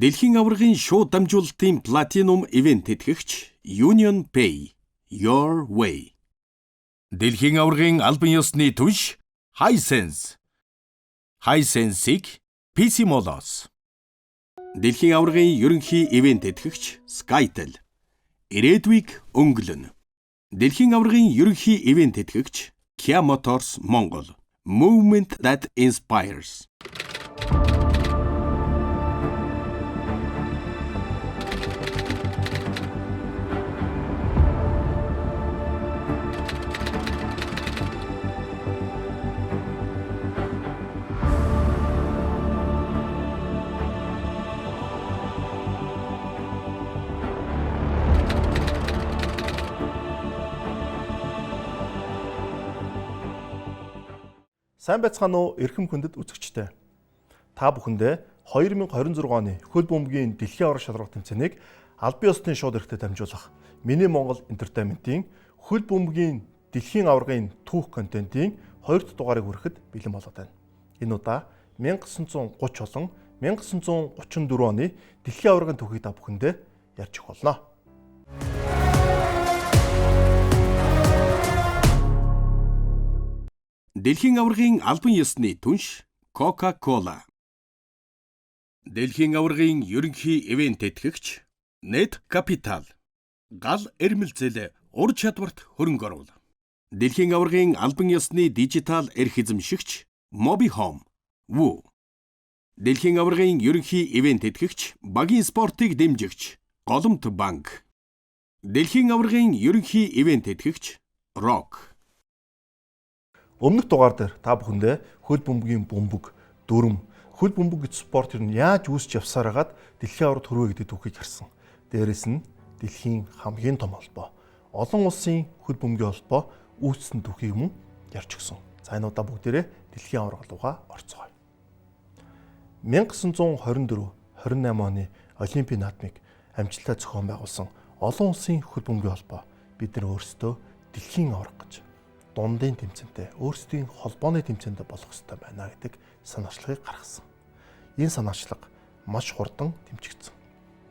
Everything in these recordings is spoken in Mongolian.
Дэлхийн аваргын шууд дамжуулалтын платинум ивент тэтгэгч Union Pay Your Way. Дэлхийн аваргын албан ёсны түнш Hisense. Hisense-ийг PC Molos. Дэлхийн аваргын ерөнхий ивент тэтгэгч Skytel. Ирээдүйг өнгөлнө. Дэлхийн аваргын ерөнхий ивент тэтгэгч Kia Motors Монгол. Movement that inspires. Сайн байцгаана уу эрхэм хүндэт үзэгчтэй. Та бүхэндээ 2026 оны хөл бөмбөгийн дэлхийн аварга шалралт тэмцээнийг албан ёсны шууд эрэхтэй дамжуулах Миний Монгол Entertainment-ийн хөл бөмбөгийн дэлхийн аваргын түүх контентын 2 дахь дугаарыг хүрэхэд бэлэн болоод байна. Энэ удаа 1930 болон 1934 оны дэлхийн аваргын түүхийг та бүхэндээ ярьж өгөх болно. Дэлхийн аваргын албан ёсны түнш Coca-Cola. Дэлхийн аваргын ерөнхий ивент тэтгэгч Net Capital. Гал эрмэлзэл ур чадварт хөрөнгө оруул. Дэлхийн аваргын албан ёсны дижитал эрх эзэмшигч Mobihome. Woo. Дэлхийн аваргын ерөнхий ивент тэтгэгч багийн спортыг дэмжигч Голомт банк. Дэлхийн аваргын ерөнхий ивент тэтгэгч Rock. Өмнөх дугаар дээр та бүхэндээ хөл бөмбөгийн бөмбөг, дүрм, хөл бөмбөг гэж спорт юу яаж үүсч явсараад дэлхийн аварга төрөө гэдэг түүхийг харсан. Дээрээс нь дэлхийн хамгийн том холбоо, олон улсын хөл бөмбөгийн холбоо үүссэн түүхийг мөн ярьж өгсөн. За энэ удаа бүгдээрээ дэлхийн аварга руугаа орцгоё. 1924-28 оны Олимпийн наадмыг амжилттай зохион байгуулсан олон улсын хөл бөмбөгийн холбоо бид нар өөрсдөө дэлхийн аварга гэж дундын тэмцээнтэй өөрсдийн холбооны тэмцээндээ болох ёстой байна гэдэг санаачлагыг гаргасан. Энэ санаачлага маш хурдан тэмцэгдсэн.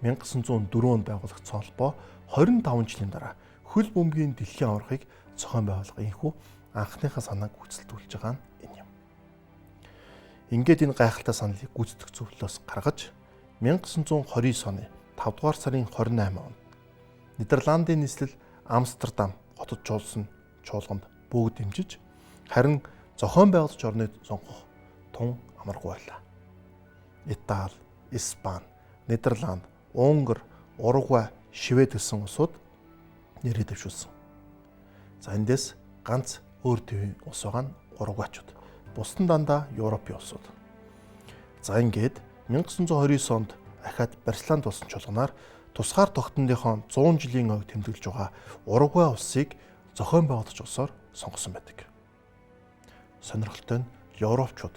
1904 онд байгуулагдсан холбоо 25 жилийн дараа хөл бөмбөгийн дэлхийн аваргыг зохион байгуулах энэхүү анхныхаа санааг гүйцэтгүүлж байгаа нь энэ юм. Ингээд энэ гайхалтай саналыг гүйцэтгэх зөвлөлөөс гаргаж 1929 оны 5 дугаар сарын 28 онд Нидерландын нийслэл Амстердам хотод чуулсан чуулганд бүгд дэмжиж харин зохион байгуулагч орныг сонгох тун амаргүй байлаа. Итали, Испани, Нидерланд, Унгар, Уругвай, Швед гэсэн улсууд нэрээ дэвшүүлсэн. За эндээс ганц өөр төвийн улс байгаа нь Уругвайчууд. Бус нь дандаа Европын улсууд. За ингээд 1929 онд ахаад Барселонд болсон чуулганаар тусгаар тогтнолынхоо 100 жилийн ойг тэмдэглэж байгаа Уругвай улсыг зохион байгуулагч улсаар сонгосон байдаг. Сонирхолтой нь Европчууд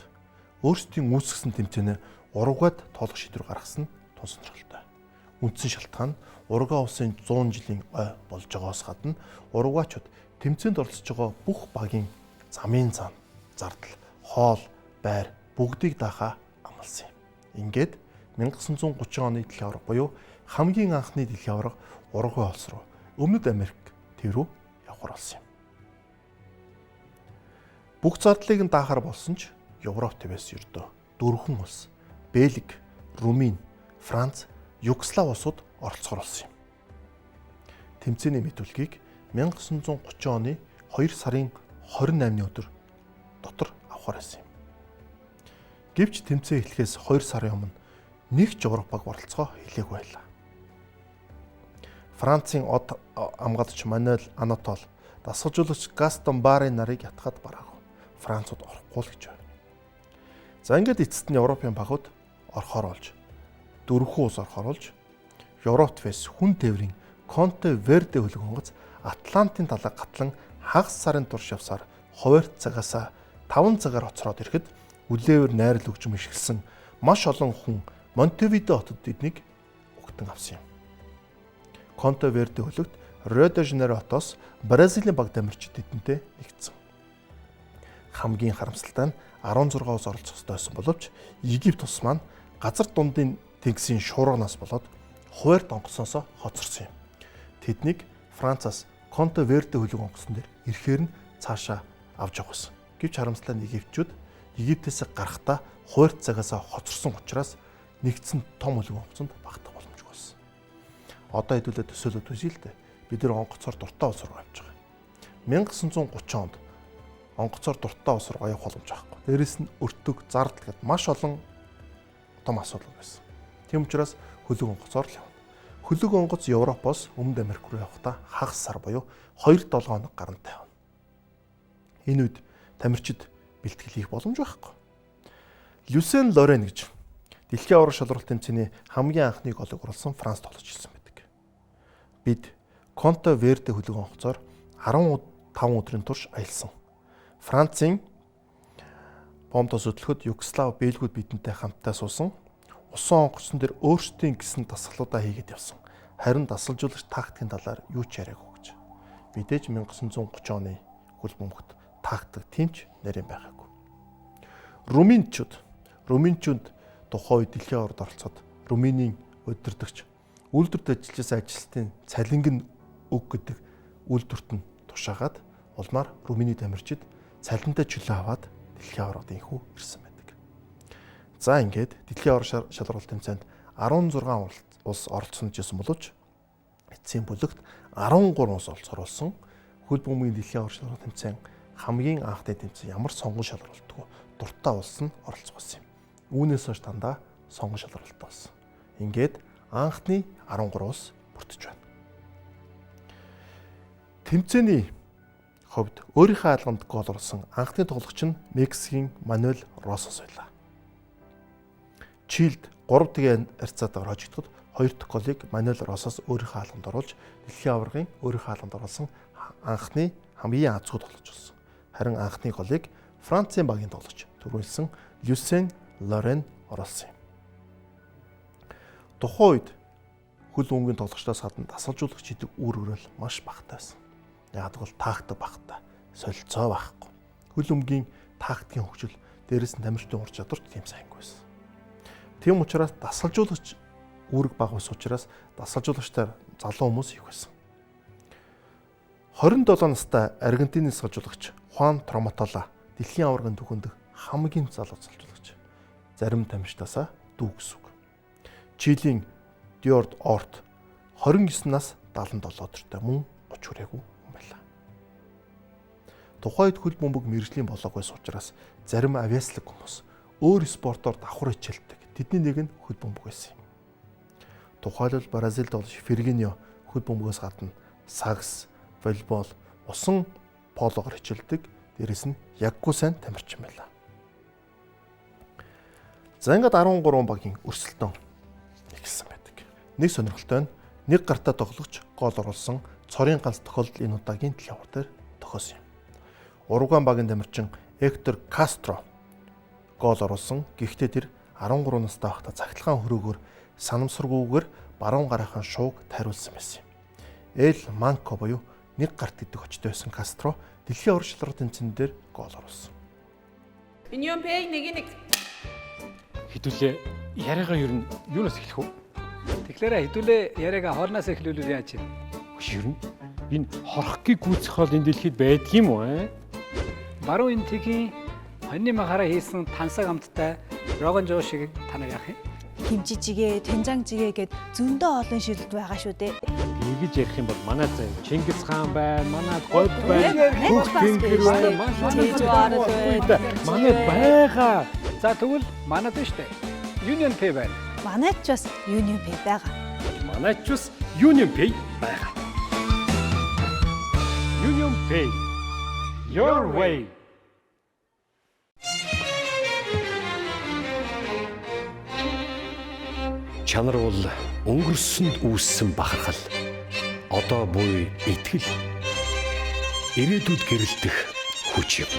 өөрсдийн үүсгэсэн тэмцээнээ Уругвайд тоолох шийдвэр гаргасан тун сонирхолтой. Үндсэн шалтгаан нь Уругвай улсын 100 жилийн ой болж байгаагаас гадна Уругвайчууд тэмцээнд оролцож байгаа бүх багийн замын зам, зардал, хоол, байр бүгдийг даахаа амласан юм. Ингээд 1930 оны дэлхийн аварга буюу хамгийн анхны дэлхийн аварга Уругвай улс руу Өмнөд Америк төв рүү явхаар болсон юм. Бүх зардлыг нь даахаар болсон ч Европ твээс ердөө 4 улс Бельги, Румын, Франц, Югослав улсууд оролцохоор болсон юм. Тэмцээний мэдүүлгийг 1930 оны 2 сарын 28-ны өдөр дотор авахар байсан юм. Гэвч тэмцээн эхлэхээс 2 сарын өмнө нэг ч Европ баг оролцохоо хэлээгүй байлаа. Францын од амгаалч Мануэль Анатол дасгалжуулагч Гастон Барын нарыг ятгаад бараагүй. Францууд орохгүй л гэж байна. За ингээд эцэст нь Европын багууд орохоор болж 4 улс орохоор болж Европ твээс хүн тээврийн Конте Верде хөлөг онгоц Атлантын талаа гатлан хагас сарын турш явсаар хуваарт цагаасаа 5 цагаар оцроод ирэхэд үлээвэр найрал өгчм ишгэлсэн маш олон хүн Монтевидео хотод эднийг угтан авсан юм. Конте Верде хөлөгт Рио де Жанейро хотоос Бразилийн баг дамирчид эдэнтэй нэгдсэн. Хамгийн харамсалтай нь 16 улс оролцох ёстой байсан боловч Египт улс маань газар дундын тэнгисийн шуурганаас болоод хуваарьд онгоцноосоо хоцорсон юм. Тэднийг Францаас Конте Верде хөлөг онгоцон дээр ирэхээр нь цаашаа авч явах гэсэн. Гэвч харамсалтай нь Египтчүүд Египтээс гарахдаа хуваарьд цагаасаа хоцорсон учраас нэгдсэн том хөлөг онгоцонд багтах боломжгүй болсон. Одоо хэдүүлээ төсөөлөд үзье л дээ. Бид нэр онгоцоор дуртай улс руу явж байгаа. 1930 онд онгоцоор дуртай улс руу явах боломж байхгүй. Дээрэс нь өртөг, зардал гэд маш олон том асуудал байсан. Тийм учраас хөлөг онгоцоор л явна. Хөлөг онгоц Европоос Өмнөд Америк руу явахдаа хагас сар буюу 2-7 хоног гарантай явна. Энэ үед тамирчид бэлтгэл хийх боломж байхгүй. Люсен Лорен гэж дэлхийн аварга шалралт тэмцээний хамгийн анхны голыг оруулсан Франц тоглож ирсэн байдаг. Бид Конте Верде хөлөг онгоцоор 15 өдрийн турш аялсан. Францын бомб төсөөлөхөд Югослав, Бельгиуд бидэнтэй хамтдаа суусан. Усан онгоцон дээр өөрсдийн гэсэн дасгалуудаа хийгээд явсан. Харин дасгалжуулагч тактикийн талаар юу ч яриаггүй гэж. Мэдээж 1930 оны хөл бөмбөгт тактик тэмч нэрэн байгаагүй. Румынчууд тухайн үед дэлхийн аваргад оролцоод Румынийн удирдагч үйлдвэрт ажиллаж ажилтны цалинг нь өг гэдэг үйлдвэрт нь тушаагаад улмаар Румыний тамирчид цалинтай чөлөө аваад дэлхийн аваргад инхүү ирсэн байдаг. За ингээд дэлхийн аварга шалралт тэмцээнд 16 улс оролцсон гэсэн боловч эцсийн бүлэгт 13 улс оролцсон. Хөл бөмбөгийн дэлхийн аварга шалралт тэмцээн хамгийн анхны тэмцээн ямар сонгон шалралтгүй дуртай улс нь оролцох болсон юм. Үүнээс хойш дандаа сонгон шалралт болсон. Ингээд анхны 13 улс бүрдэж байна. Тэмцээний хувьд өөрийнхөө хаалганд гол оруулсан анхны тоглогч нь Мексикийн Мануэль Росос байлаа. Чилд 3-1 харьцаатайгаар хожигдоход 2 дахь голыг Мануэль Росос өөрийнхөө хаалганд оруулж дэлхийн аваргын өөрийнхөө хаалганд оруулсан анхны хамгийн аз зүй тоглогч болсон. Харин анхны голыг Францын багийн тоглогч түрүүлсэн Люсен Лорен оруулсан юм. Тухайн үед хөл бөмбөгийн тоглогчдоос гадна дасгалжуулагч гэдэг үр хөрөөл маш багтаа байсан. Яг бол тактик багтаа, солилцоо байхгүй. Хөл бөмбөгийн тактикийн хөгжил дээрээс нь тамирчдын ур чадвар тийм сайнгүй байсан. Тийм учраас дасгалжуулагч үүрэг бага ус учраас дасгалжуулагчдаар залуу хүмүүс их байсан. 27 настай Аргентины дасгалжуулагч Хуан Троматола дэлхийн аваргын түүхэнд хамгийн залуу дасгалжуулагч. Зарим тамирчдаасаа дүү гэсэн үг. Чилийн Диорд Орт 29 нас 77 өдөртэй мөн 30 хүрээгүй юм байна. Тухайд хөл бөмбөг мэргэжлийн болоог байсан учраас зарим авиаслаг хүмүүс өөр спортоор давхар хичээлдэг. Тэдний нэг нь хөл бөмбөг байсан юм. Тухайлбал Бразилд бол Фергиньо хөл бөмбөгөөс гадна сагс, волейбол, усан пологоор хичээлдэг. Дээрэс нь яггүй сайн тамирчин байлаа. За ингээд 13 багийн өрсөлдөөн эхэлсэн байдаг. Нэг сонирхолтой нь нэг гартаа тоглогч гол оруулсан цорын ганц тохиолдол энэ удаагийн дэлхийн аварга дээр тохиосон юм. Уругвай багийн тамирчин Эктор Кастро гол оруулсан. Гэхдээ тэр 13 настай байхдаа цахилгаан хөрөөгөөр санамсаргүйгээр баруун гарынхаа шууг тариулсан байсан юм. Эл Манко буюу нэг гарт гэдэг очтой байсан Кастро дэлхийн аварга шалралт тэмцээн дээр гол оруулсан. Union Pay нэг Хэдүүлээ яриагаа ер нь юунаас эхлэх вэ? Тэгэхээр хэдүүлээ яриагаа хоолноос эхлүүлвэл яаж юм? Ер нь энэ хорхгийг гүйцэх хоол энэ дэлхийд байдаг юм уу? Баруун энтгийн хоньны махаараа хийсэн тансаг амттай рогон жоо шиг танаг яах юм? Химжижигээ, тэнжангжигээ гэд зөндөө олон шилд байгаа шүү дээ. Тэгж ярих юм бол манай зав Чингис хаан байна, манай гол байна, Бүх тэнгэр байна, манай байгаа. За тэгвэл манайд нь штэ. Union Pay байна. Манайд ч бас Union Pay байгаа. Манайд ч бас Union Pay байгаа. Union Pay. Your way. Чанар бол өнгөрсөнд үүссэн бахархал. Одоо буй итгэл. Ирээдүйд гэрэлтэх хүч юм.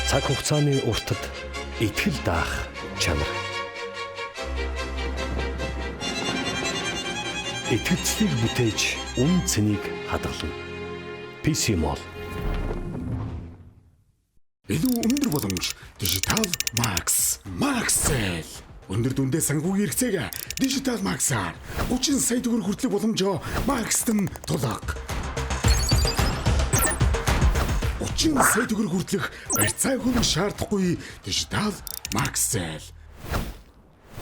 Цаг хугацааны уртад итгэл даах чанар. Итгэцлийг бүтээж үн цэнийг хадгална. PC Mall. илүү өндөр боломж Digital Max. Maxel. Өндөр дүндээ санхүүгийн хэрэгцээг Digital Max-аар 30 сая төгрөг хүртэлх боломжоо Max-т тулаг. 30 сая төгрөг хүртэлх барьцааг хөрөх шаардахгүй Digital Maxel.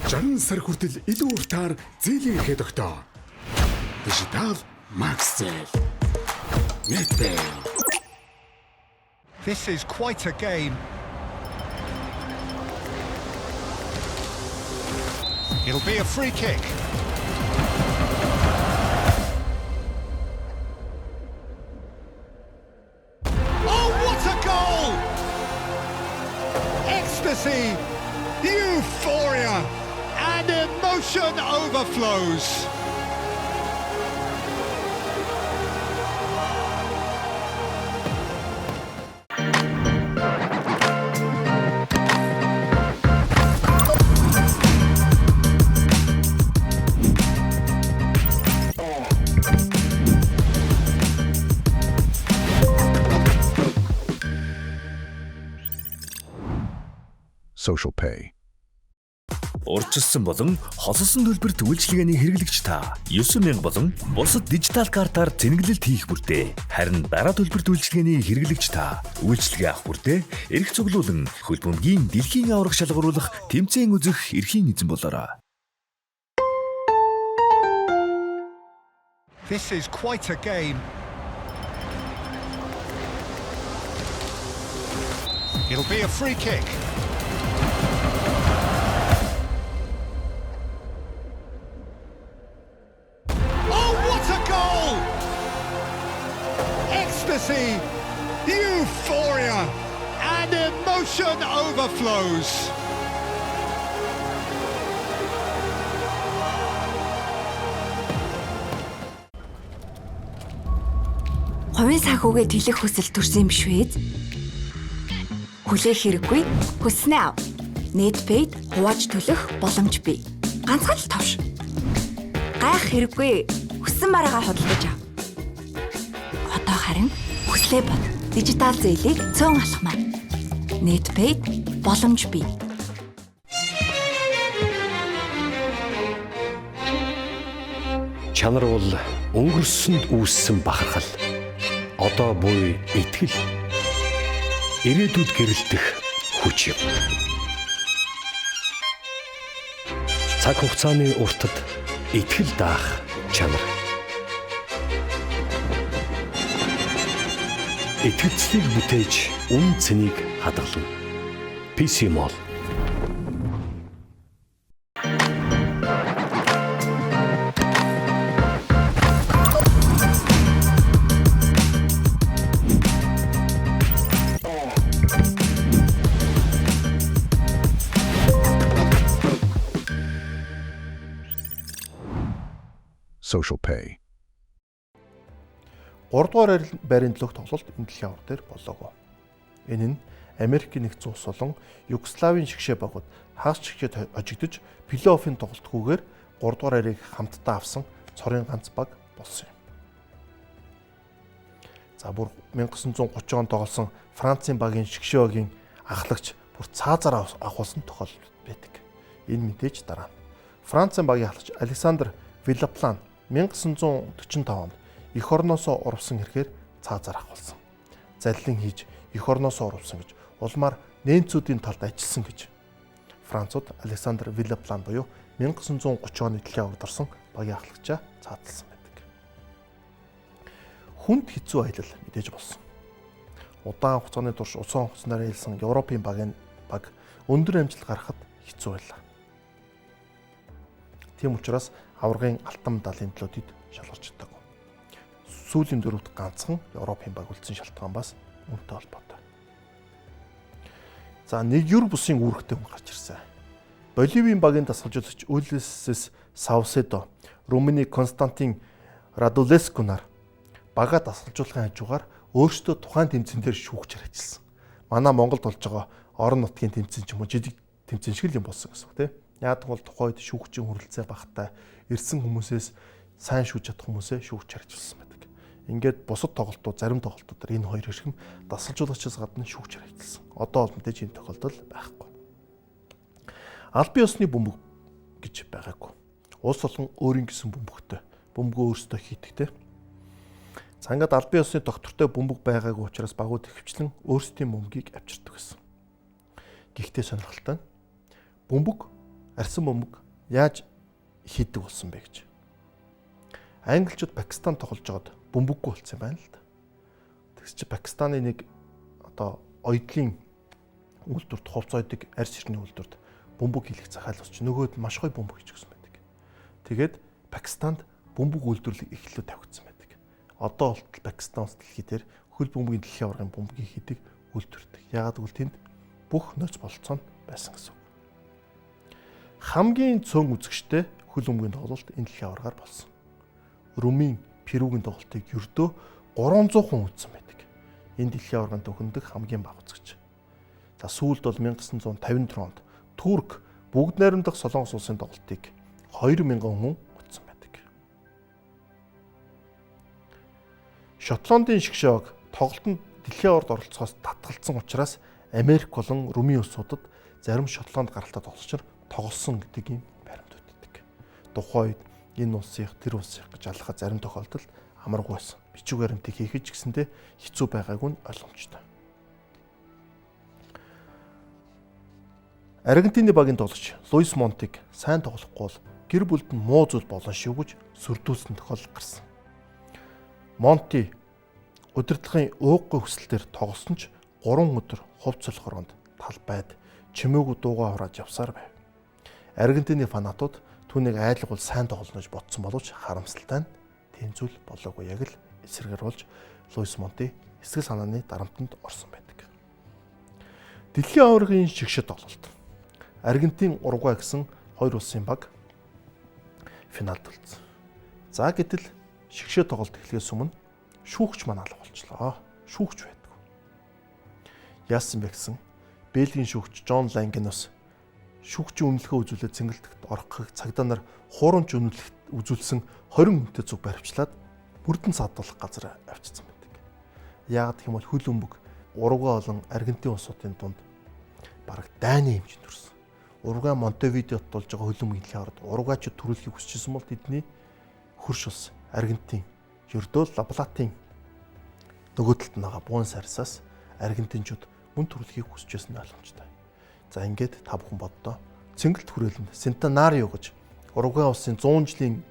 60 сар хүртэл илүү уртаар зээлийн эрхээ тогтоо. Digital Maxel. Netpay. This is quite a game. It'll be a free kick. Oh, what a goal! Ecstasy, euphoria, and emotion overflows. Social Pay. Урьдчилсан болон холсон төлбөрт үйлчилгээний хэрэглэгч та 9,000 болон бусад дижитал картаар зэнгэлэлт хийх бүртээ. Харин дараа төлбөрт үйлчилгээний хэрэглэгч та үйлчилгээ авах бүртээ эрх цуглуулан хөлбөмбөгийн дэлхийн аврах шалгаруулах тэмцээн үзэх эрхийн эзэн болоорой. This is quite a game. It'll be a free kick. Ecstasy, euphoria, and emotion overflows. Хувийн санхүүгээ төлөх хүсэл төрсөн юм биш үү? Хүлээх хэрэггүй, хүснээ ав. Netpay хувааж төлөх боломж бий. Ганцхан л товш. Гайх хэрэггүй, хүссэн бараагаа худалдаж ав. Одоо харин хүслээ бод. Дижитал зээлийг цөөн алхмаа. Netpay боломж бий. Чанар бол өнгөрсөнд үүссэн бахархал. Одоо буй итгэл. Ирээдүйд гэрэлтэх хүч юм. Цаг хугацааны уртад итгэл даах чанар. Итгэлцлийг бүтээж үн цэнийг хадгална. PC Mall. Social Pay. 3 дугаар байрны төлөөх тоглолт энэ дэлхийн авар дээр болоогүй. Энэ нь Америкийн нэгдсэн улс болон Югославийн шигшээ багууд хагас чигчэд хожигдож плей-оффын тоглолтгүйгээр 3 дугаар байрыг хамтдаа авсан цорын ганц баг болсон юм. За бүр 1930 онд тоглосон Францын багийн шигшээ багийн ахлагч бүр цаазаар авахулсан тохиолдол байдаг. Энэ мэдээж дараа нь Францын багийн ахлагч Александр Виллаплан 1945 онд эх орноосоо урвсан ирэхээр цаазаар авахулсан. Заллин хийж эх орноосоо урвсан гэж улмаар нэмцүүдийн талд ажилласан гэж Францууд Александр Виллаплан буюу 1930 оны дэлхийн аварт орсон багийн ахлагчаа цааталсан байдаг. Хүнд хэцүү аялал мэдээж болсон. Удаан хугацааны турш усан хугацаар хэлсэн Европын баг өндөр амжилт гаргахад хэцүү байлаа. Тийм учраас аваргын алтан медалийн төлөөд шалгарч чадаагүй. Сүүлийн дөрөвд ганцхан Европын баг үлдсэн шалтгаан бас үүнтэй холбоотой. За нэг юр бусын үүрэгтэй хүн гарч ирсэн. Боливийн багийн дасгалжуулагч Улисес Сауседо, Румыны Константин Радулескунаар бага дасгалжуулахын хажуугаар өөрсдөө тухайн тэмцээн дээр шүүгчээр ажилласан. Манай Монголд болж байгаа орон нутгийн тэмцээн ч юм уу жижиг тэмцээн шиг л юм болсон гэсэн үг тийм. Яг бол тухайн үед шүүгчийн хүрэлцээ багтай ирсэн хүмүүсээс сайн шүүж чадах хүмүүсээ шүүгч харьцуулсан байдаг. Ингээд бусад тоглолтууд, зарим тоглолтуудаар энэ хоёр хэрхэм дасгалжуулагчаас гадна шүүгч харагдсан. Одоо бол мэдээж энэ тохиолдол байхгүй. Албан ёсны бөмбөг гэж байгаагүй. Улс болгон өөрийн гэсэн бөмбөгтэй. Бөмбөгөө өөрсдөө хийдэгтэй. За ингээд албан ёсны доктортой бөмбөг байгаагүй учраас багууд ихэвчлэн өөрсдийн бөмбөгийг авчирдаг гэсэн. Гэхдээ сонирхолтой нь бөмбөг, арьсан бөмбөг яаж хийдэг болсон бэ гэж. Англичууд Пакистан тоглож байгаад бөмбөггүй болсон юм байна л да. Тэгс чи Пакистаны нэг одоо ойдлын үйлдвэрт хувцойдаг арьс ширхний үйлдвэрт бөмбөг хийх захиал усч нөгөөд маш гоё бөмбөг хийж өгсөн байдаг. Тэгээд Пакистанд бөмбөг үйлдвэрлэл эхлэлөө тавигдсан байдаг. Одоо болтол Пакистан улс дэлхий дээр хөл бөмбөгийн дэлхийн аваргын бөмбөгийг хийдэг үйлдвэрдэг. Яагаад гэвэл тэнд бүх нөөц бололцоо нь байсан гэсэн үг. Хамгийн цөөн үзэгчтэй хөл бөмбөгийн тоглолт энэ дэлхийн аваргаар болсон. Румын Перугийн тоглолтыг ердөө 300 хүн үзсэн байдаг. Энэ дэлхийн аваргын төхөндөх хамгийн бага үзэгч. За сүүлд бол 1954 онд Турк бүгд найрамдах Солонгос улсын тоглолтыг 2000 хүн үзсэн байдаг. Шотландын шгшөөг тоглолтод дэлхийн аваргад оролцохоос татгалцсан учраас Америк болон Румын улсуудад зарим Шотланд гаралтай тоглогчид тоглосон гэдэг юм баримтууд өгдөг. Тухайн үед энэ улсыг тэр улсыг гэж алхах зарим тохиолдолд амаргүй байсан. Бичиг баримтыг хийхэд ч гэсэндээ хэцүү байгаагүй нь ойлгомжтой. Аргентины багийн тоглогч Луис Монтиг сайн тоглохгүй бол гэр бүлд нь муу зүйл болно шүү гэж сүрдүүлсэн тохиолдол гарсан. Монти удирдлагын ууггүй хүсэлтээр тоглосон ч 3 өдөр хувь цолхоронд талбайд чимээгүй дуугаа хурааж явсаар байв. Аргентины фанатууд түүнийг айлгуул сайн тоглоно гэж бодсон боловч харамсалтай нь тийм зүйл болоогүй. Яг л эсэргээр болж Луис Монти эсгэл санааны дарамтанд орсон байдаг. Дэлхийн аваргын шигшэд тоглолт. Аргентин, Уругвай гэсэн хоёр улсын баг финалд үлдсэн. За гэтэл шигшээ тоглолт эхлэхээс өмнө шүүгч маань алга болчлоо. Шүүгч байдаг. Яасан бэ гэсэн Бельгийн шүүгч Жон Лангенос шүүгчийн үнэлгээ үзүүлээд цэнгэлдэгт орохыг цагдаа нар хуурамч үзүүлсэн 20 хүнтэй зүг баривчлаад бүрдэн садуулах газар авчирсан байдаг. Яагаад гэх юм бол хөл бөмбөг Уругвай болон Аргентин улсуудын дунд бараг дайны хэмжээнд төрсөн. Уругвай Монтевидеод болж байгаа хөл бөмбөгийн авард уругвайчууд төрүүлэхийг хүсчихсэн бол тэдний хөрш ус Аргентин ердөө Ла-Платын нөгөө талд байгаа Буэнос Айресаас аргентинчууд мөн төрүүлэхийг хүсчихсэн нь ойлгомжтой. За ингээд та бүхэн боддоо цэнгэлт хүрээлэнд Сентенарио гэж Уругвай улсын 100 жилийн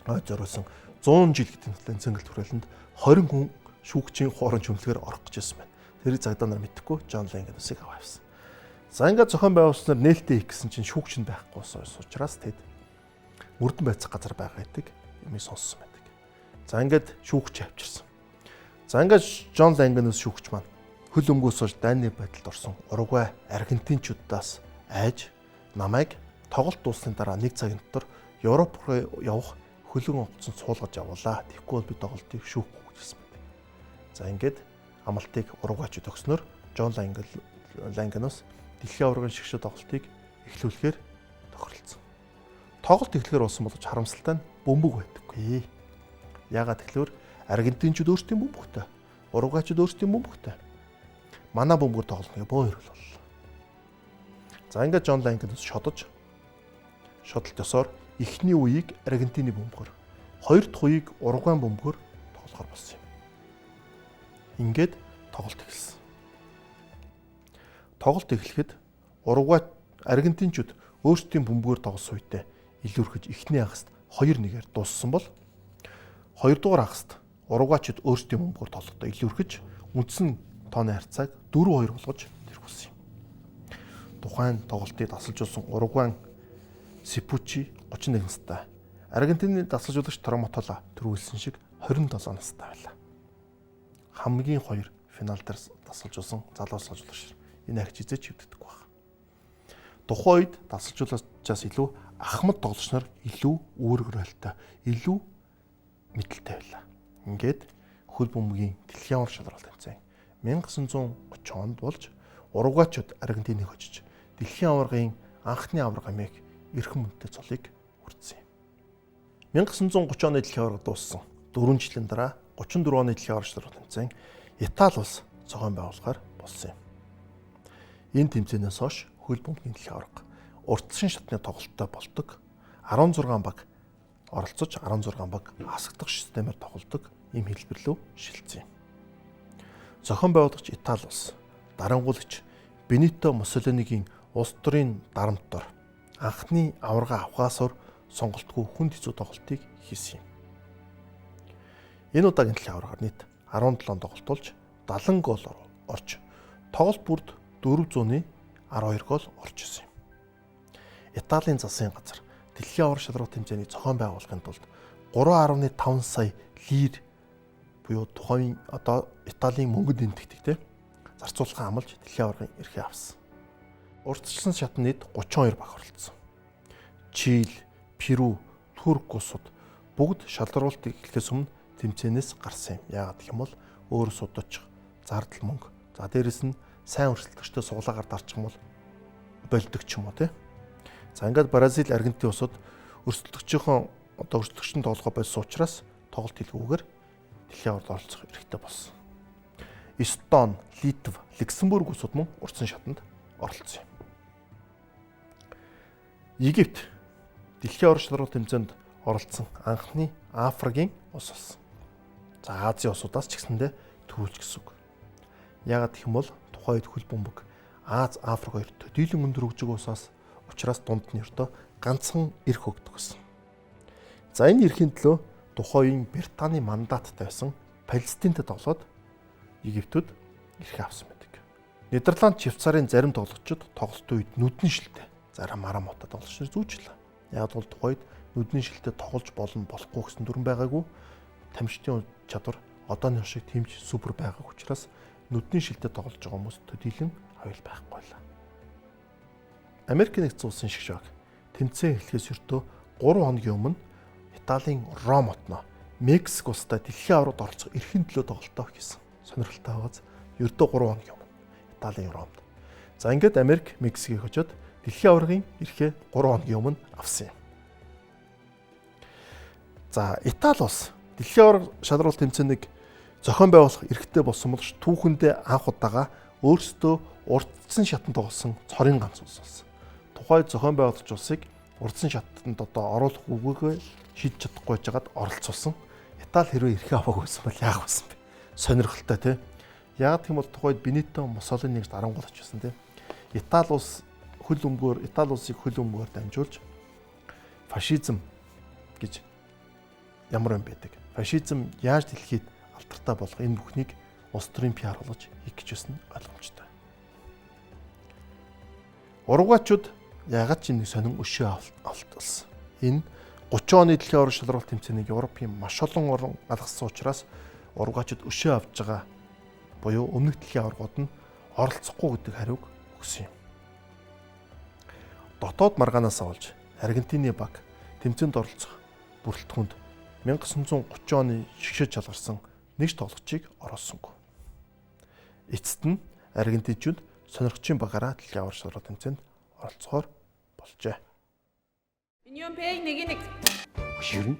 ой зориулсан 100 жил гэдэг нь цэнгэлт хүрээлэнд 20 хүн шүүгчийн хуурамч хөмлөгээр орох гэж байсан байна. Тэрийг цагдаа нар мэдэхгүй Жон Лангеносыг аваа явсан. За ингээд зохион байгуулснаар нээлттэй их гэсэн чинь шүүгч нь байхгүй учраас тэд мөрдөн байцах газар байгаа гэдэг юмыг сонссон байдаг. За ингээд шүүгч авчирсан. За ингээд Жон Лангенос шүүгч маань хөл өмгөөс болж дайны байдалд орсон Уругвай аргентинчуудаас айж намайг тоглолт дууссаны дараа 1 цагийн дотор Европ руу явах хөлөн онгоцон суулгаж явуулаа. Тэгэхгүй бол би тоглолтыг шүүхгүй гэсэн байдаг. За ингээд амлалтыг Уругвайчууд өгснөөр Жон Лангенос дэлхийн аваргын шигшээ тоглолтыг эхлүүлэхээр тохиролцсон. Тоглолт эхлэхээр болсон боловч харамсалтай нь бөмбөг байдаггүй. Яагаад гэвэл аргентинчууд өөрсдийн бөмбөгтэй, уругвайчууд өөрсдийн бөмбөгтэй. Манай бөмбөөр тоглоно бөө хэрүүл боллоо. За ингээд Жон Лангенос шодолт ёсоор эхний үеийг Аргентины бөмбөгөөр, хоёр дахь үеийг Уругвай бөмбөгөөр тоглохоор болсон юм. Ингээд тоглолт эхэлсэн. Тоглолт эхлэхэд Уругвай аргентинчууд өөрсдийн бөмбөгөөр тоглосон үедээ илүүрхэж эхний хагаст 2-1-ээр дууссан бол хоёрдугаар хагаст Уругвайчууд өөрсдийн бөмбөгөөр тоглохдоо илүүрхэж үндсэн тооны харьцааг 4-2 болгож тэргүүлсэн юм. Тухайн тоглолтыг дасгалжуулсан Уругвай Сипучи 31 настай, Аргентины дасгалжуулагч Трамотола тэргүүлсэн шиг 27 настай байлаа. Хамгийн хоёр финал дээр дасгалжуулсан залуу дасгалжуулагч энэ агч эзэж хөвдөггүй байна. Тухайн үед дасгалжуулагчаас илүү ахмад тоглогч нар илүү үүрэгрэлтэй, илүү мэдлэлтэй байлаа. Ингээд хөл бөмбөгийн дэлхийн аварга шалралт тэмцээн 1930 онд болж Уругвайчууд Аргентиныг хожиж дэлхийн аваргын анхны аварга амийг эрхэм үнэтэй цолыг хүртсэн юм. 1930 оны дэлхийн аварга дууссан 4 жилийн дараа 34 оны дэлхийн аварга шалралт тэмцээн Итали улс зохион байгуулахаар болсон юм. Энэ тэмцээнээс хойш хөл бөмбөгийн дэлхийн аварга урдсан шатны тоглолттой болдог. 16 баг оролцож 16 баг хасагдах системээр тоглодог ийм хэлбэр рүү шилжсэн юм. Зохион байгуулагч Итали улс дарангуулагч Бенито Муссолинигийн улс төрийн дарамт дор анхны аварга авахаас сонголтгүй хүнд хэцүү тоглолтыг хийсэн юм. Энэ удаагийн дэлхийн аваргаар нийт 17 тоглолт болж 70 гол орж тоглолт бүрд 412 гол орж исэн юм. Италийн засгийн газар дэлхийн аварга шалралт тэмцээний зохион байгуулахын тулд 3.5 сая лир буюу тухайн одоо Италийн мөнгөд энтэгтэй зарцуулахаа амлаж дэлхийн аваргын эрхээ авсан. Урдчилсан шатны нийт 32 баг оролцсон. Чили, Перу, Турк улсууд бүгд шалралтыг эхлэхээс өмнө тэмцээнээс гарсан юм. Яагаад гэх юм бол өөр судалж зардал мөнгө. За дээрэс нь сайн өрсөлдөгчтэй суулаагаар дарчих юм бол болдог ч юм уу тий. За ингээд Бразил, Аргентин улсууд өрсөлдөгчийн одоо өрсөлдөгчийн тоглохоо болсон учраас тоглолт хийлгүүгээр дэлхийн аваргад оролцох эрхтэй болсон. Эстон, Литв, Люксембург улсууд мөн урдсан шатанд оролцсон юм. Египт дэлхийн аварга шалралт тэмцээнд оролцсон анхны Африкийн улс болсон. За Азийн улсуудаас ч гэсэндээ төрүүлж гэсэн үг. Яагаад гэх юм бол тухайн үед хөл бөмбөг Аз, Африк хоёр төдийлөн өндөр хөгжиг улсаас учраас дунд нь ердөө ганцхан эрх өгдөг гэсэн. За энэ эрхийн төлөө тухайн үеийн Британий мандаттай байсан Палестинтэй тоглоод Египтүүд эрх авсан байдаг. Нидерланд, Швейцарын зарим тоглогчид тоглолтын үед нүдэн шилтэй зарим марамуутай тоглогчид зүүжлээ. Яг бол тухайд нүдний шилтэй тоглож болохгүй гэсэн дүрэн байгаагүй тамирчдын чадвар одооны шиг тэмж супер байгааг учраас нүдний шилтэй тоглож байгаа хүмүүс төдийлөн аюул байхгүй байлаа. Америк нэгдсэн улсын шгшаг тэмцээн эхлэхээс өртөө 3 хоногийн өмнө Италийн Ром хотноо Мексик улстай дэлхийн аваргад оролцох эрхийн төлөө тоглолтоо хийсэн. Сонирхолтой байгааз өртөө 3 хоногийн өмнө Италийн Ромд. За ингээд Америк Мексикийг хожоод дэлхийн аваргын эрхээ 3 хоногийн өмнө авсан юм. За Итали улс дэлхийн аварга шалралт тэмцээнийг зохион байгуулах эрхтэй болсон боловч түүхэндээ анх удаага өөрсдөө урдсан шатанд тоглосон цорын ганц улс болсон. Тухайн зохион байгуулагч улсыг урдсан шатанд одоо оруулах үгүйгээ шийдэж чадахгүй жагаад оролцуулсан. Итали хэрвээ эрхээ аваагүй байсан бол яах вэ? Сонирхолтой тий. Яг тийм бол тухайд Бенито Муссолинийг дарангуулж байсан тий. Итали улс Итали улсыг хөл өмгөөр дамжуулж фашизм гэж ямар юм байдаг. Фашизм яаж дэлхийд алдартай болох энэ бүхнийг улс төрийн пиар болгож хийх гэж байсан ойлгомжтой. Уругвайчууд яагаад ч нэг сонин өшөө авталсан. Энэ 30 оны дэлхийн аварга шалралт тэмцээнийг Европын маш олон орн алгасан учраас уругвайчууд өшөө авж байгаа буюу өмнөх дэлхийн аваргууд нь оролцохгүй гэдэг хариуг өгсөн юм. Дотоод маргаанаас олж Аргентины баг тэмцээнд оролцох бүрэлдэхүүнд 1930 оны шгшэж шалгарсан нэг тоглогчийг оруулсангүй. Эцэст нь Аргентинчууд сонирхчийн багаараа дэлхийн аварга шалралт тэмцээнд оролцохоор болжээ. Union Pay 1-1. Ер нь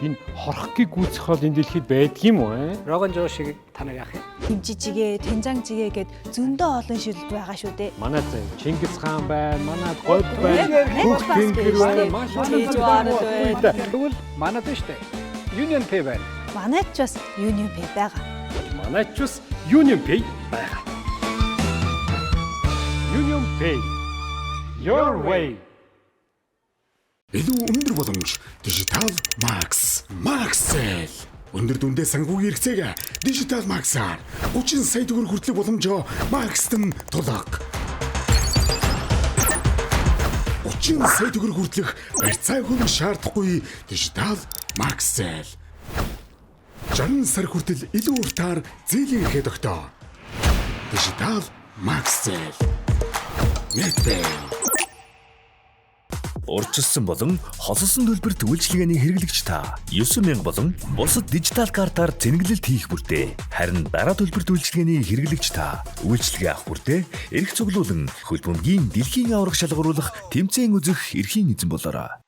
энэ хорхгийг гүйцэх хол энэ дэлхийд байдаг юм уу? Рогон жоо шиг танаа яах юм? Химжижигээ, тэнжангжигээ гэд зөндөө олон шилэлт байгаа шүү дээ. Манай Чингис хаан байна, манай гол байна, Бүх тэнгэр байна, маш маш олон байна. Тэгвэл манайд нь штэ. Union Pay байна. Манайд ч бас Union Pay байгаа. Манайд ч бас Union Pay байгаа. Union Pay. Your way. Илүү өндөр боломж Digital Max. Maxel. Өндөр дүндээ санхүүгийн хэрэгцээгээ Digital Max-аар 30 сая төгрөг хүртэлх боломжоо Max-т тулаг. 30 сая төгрөг хүртэлх барьцаа хөрөнгө шаардахгүй Digital Maxel. 60 сар хүртэл илүү уртаар зээлийн эрхээ тогтоо. Digital Maxel. Netpay. Урьдчилсан болон холсон төлбөрт үйлчилгээний хэрэглэгч та 9000 болон бусад дижитал картаар зэнгэлэлт хийх бүртээ. Харин дараа төлбөрт үйлчилгээний хэрэглэгч та үйлчилгээ авах бүртээ эрх цуглуулан хөл бөмбөгийн дэлхийн аварга шалгаруулах тэмцээн үзэх эрхийн эзэн болоорой.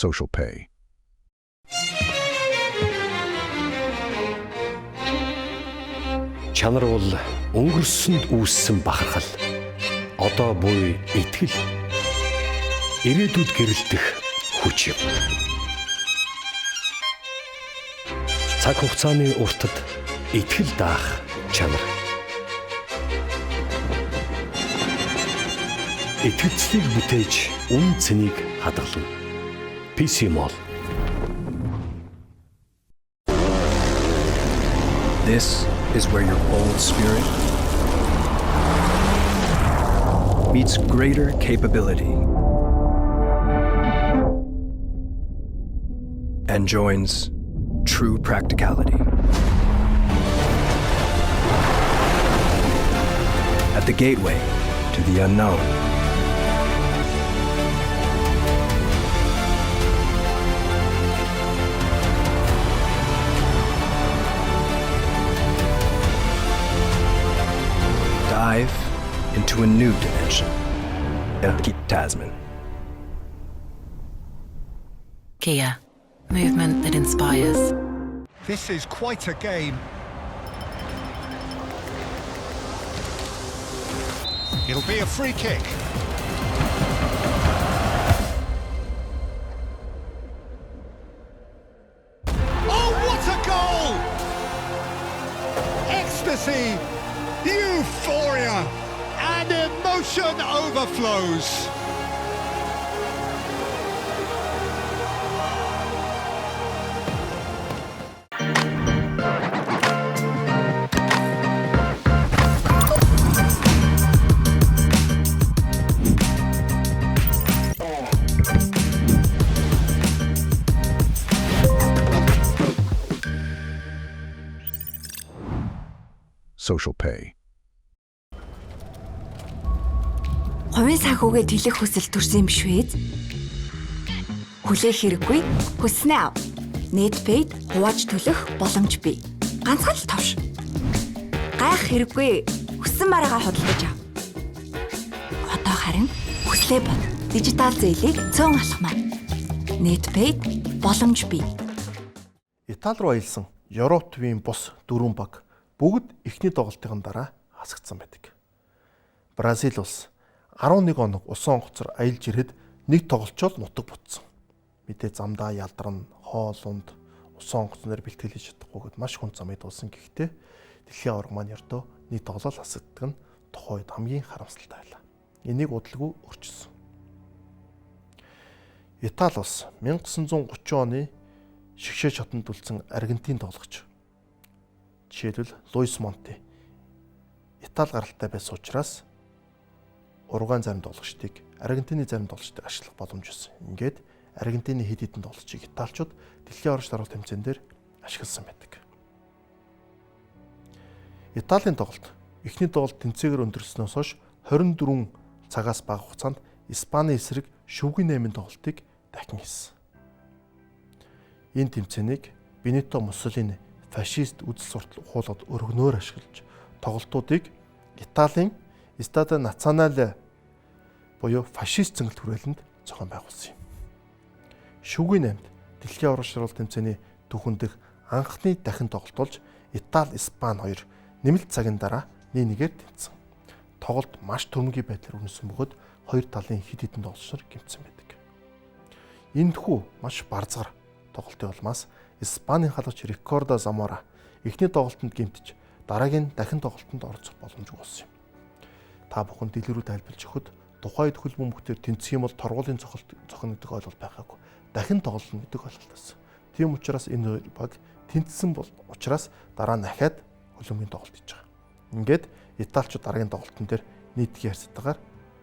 social pay. Чанар бол өнгөрсөнд үүссэн бахархал. Одоо буй итгэл. Ирээдүйд гэрэлтэх хүч юм. Цаг хугацааны уртад итгэл даах чанар. Итгэцлийг бүтээж үн цэнийг хадгална. PC Mall. This is where your bold spirit meets greater capability and joins true practicality. At the gateway to the unknown. Dive into a new dimension. Keep Tasman. Kia, movement that inspires. This is quite a game. It'll be a free kick. Oh, what a goal! Ecstasy, euphoria, and emotion overflows. Social pay. Хувийн санхүүгээ тэлэх хүсэл төрсөн юм биш үү? Хүлээх хэрэггүй. Хүснэ ав. Netpaid хувааж төлөх боломж бий. Ганцхан л товш. Гайх хэрэггүй. Хүссэн мараагаа худалдаж ав. Одоо харин хүслээ бод. Дижитал зээлийг цөөн алхмаа. Netpaid боломж бий. Итали руу аялсан Европ төвийн бус 4 баг бүгд эхний тоглолтын дараа хасагдсан байдаг. Бразил улс 11 хоног усан онгоцор аялж ирэхэд нэг тоглолчол нутаг бутсан. Мэдээ замдаа ялдарна, хоолунд усан онгоцноор бэлтгэлж чадахгүйгээд маш хүн замыг дуулсан. Гэхдээ дэлхийн аварга маань ердөө нэг тоглол хасагддаг нь тухайд хамгийн харамсалтай байлаа. Энийг удалгүй өрчсөн. Итали улс 1930 оны шигшээ шатанд үлдсэн Аргентин тоглогч. Жишээлбэл Луис Монти Итали гаралтай байсан учраас Уругвай зарим тоглогчдыг Аргентины зарим тоглогчдыг ашиглах боломж өгсөн. Ингээд Аргентины хэд хэдэн тоглогчийг италичууд дэлхийн аварга дарга тэмцээн дээр ашигласан байдаг. Италийн тоглолт эхний тоглолт тэнцээгээр өндөрснөөс хойш 24 цагаас бага хугацаанд Испаний эсрэг шүвгийн 8 тоглолтыг дахин хийсэн. Энэ тэмцээнийг Бенито Муссолини фашист үзэл суртал ухуулаад өргөнөөр ашиглаж тоглолтуудыг Италийн Стадо Назионале буюу фашист цэнгэлт хүрээлэнд зохион байгуулсан юм. Шүггийн 8-д дэлхийн аварга шаргал тэмцээний түүхэн дэх анхны дахин тоглолт болж Итали, Испани хоёр нэмэлт цагийн дараа 1-1-ээр тэнцсэн. Тоглолт маш түрэмгий байдлаар үнэсэн бөгөөд хоёр талын хэд хэдэн тоглолчдор гэмтсэн байдаг. Энэхүү маш барзгар тоглолтын улмаас Испанийн халагч Рикардо Замора эхний тоглолтод гэмтэж дараагийн дахин тоглолтод оролцох боломжгүй болсон юм. Та бүхэн дэлгэрүү тайлбарлаж өгөхөд тухайд хөл бөмбөгтөр тэнцэх юм бол торгуулийн зохино гэдэг ойлголт байгаагүй. Дахин тоглолно гэдэг ойлголт байсан. Тийм учраас энэ баг тэнцсэн бол учраас дараа нь дахиад хөлбөмбөгийн тоглолт хийж байгаа. Ингээд Италичууд дараагийн тоглолтын дээр нийтгийн харьцаагаар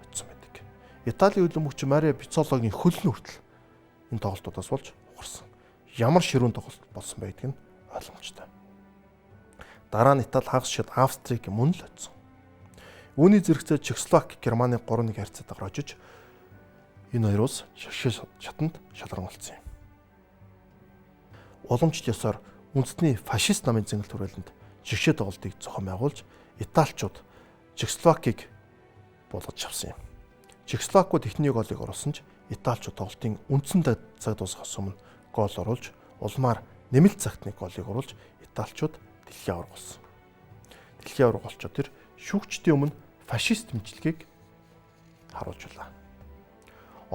очсон байдаг. Италийн хөлбөмбөгч Марио Пиццологийн хөлн хүртэл энэ тоглолтуудаас болж ухарсан. Ямар ширүүн тоглолт болсон байдг нь ойлгомжтой. Дараа нь Итали хагас шид Австрийг мөн л очсон. Үүний зэрэгцээ Чехословак, Германы 3-1 харьцаатайгаар очиж энэ хоёр улс шигшээ шатанд шалран болсон юм. Уламжлалт ёсоор үндэсний фашист намын зэнгэлт хүрээлэнд шигшээ тоглолтыг зохион байгуулж Италичууд Чехословакийг болгож авсан юм. Чехословакууд эхний голыг оруулсан ч Италичууд тоглолтын үндсэн цаг дуусахаас өмнө гол оруулж, улмаар нэмэлт цагт нэг голыг оруулж Италичууд дэлхийн аварга болсон. Дэлхийн аварга болчоо тэр шүүгчдийн өмнө фашист мэдлэгийг харуулжулаа.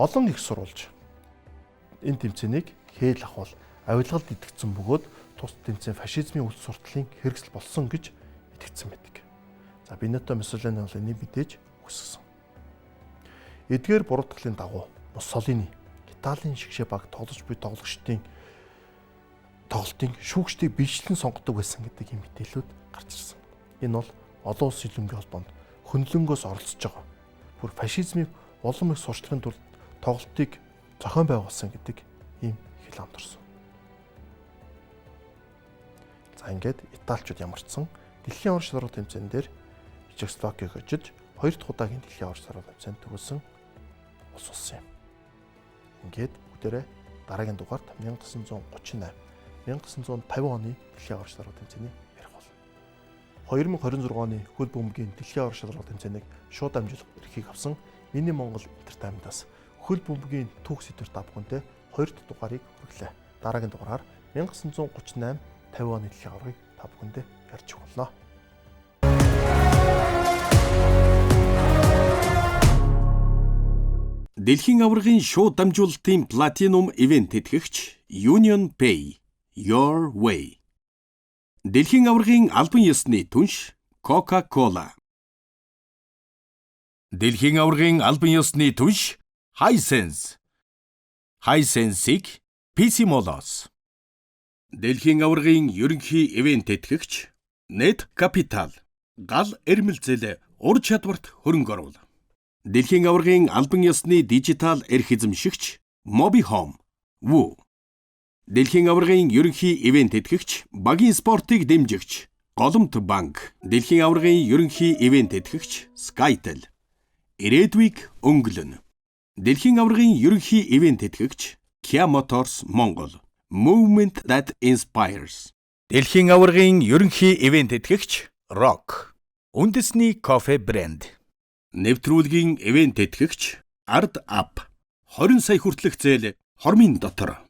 Олон их сурвалж энэ тэмцээнийг хээл ахвал авилгалд итгэцэн бөгөөд тус тэмцээн фашизмын үл сурталын хэрэгсэл болсон гэж итгэцэн байдаг. За Бенито Муссолини бол энийг мэдээж хүссэн. Эдгээр буруудгалын дагуу Муссолини Италийн шигшээ баг тоглож буй тоглогчдын тоглолтын шүүгчдийг бичлэн сонгодог байсан гэдэг юм мэдээлүүд гарч ирсэн. Энэ бол олон улсын хөлбөмбөгийн холбоонд хөндлөнгөөс оролцож байгаа. Бүр фашизмыг улам их сурчлахын тулд тоглолтыг зохион байгуулсан гэдэг ийм хэл хамтарсан. За ингээд Италичууд ямарчсан дэлхийн аварга шалралт тэмцээн дээр Чехословакийг очиж 2 дахь удаагийн дэлхийн аварга шалралт тэмцээнд төгөлсөн улс болсон юм. Ингээд бүгдээрээ дараагийн дугаарт 1938 1950 оны дэлхийн аварга шалралт тэмцээний ярих болно. 2026 оны хөл бөмбөгийн дэлхийн аварга шалралт тэмцээнийг шууд дамжуулах эрхийг авсан Миний Монгол Entertainment-аас хөл бөмбөгийн түүх сэдвэр та бүхэндээ 2 дахь дугаарыг хүргэлээ. Дараагийн дугаараар 1938 50 оны дэлхийн аваргыг та бүхэндээ ярьж өгнө. Дэлхийн аваргын шууд дамжуулалтын Platinum ивент тэтгэгч Union Pay Your Way. Дэлхийн аваргын албан ёсны түнш Coca-Cola. Дэлхийн аваргын албан ёсны түнш Hisense. Hisense-ийг PC Mall-оос. Дэлхийн аваргын ерөнхий ивент тэтгэгч Net Capital. Гал эрмэлзэл ур чадварт хөрөнгө оруул. Дэлхийн аваргын албан ёсны дижитал эрх эзэмшигч MobiHome. Woo. Дэлхийн аваргын ерөнхий ивент тэтгэгч багийн спортыг дэмжигч Голомт банк. Дэлхийн аваргын ерөнхий ивент тэтгэгч Skytel. Ирээдүйг өнгөлөн. Дэлхийн аваргын ерөнхий ивент тэтгэгч Kia Motors Монгол. Movement that inspires. Дэлхийн аваргын ерөнхий ивент тэтгэгч Rock. Үндэсний кофе брэнд. Нэвтрүүлгийн ивент тэтгэгч Ard App. 20 сая хүртэлх зээл хормын дотор.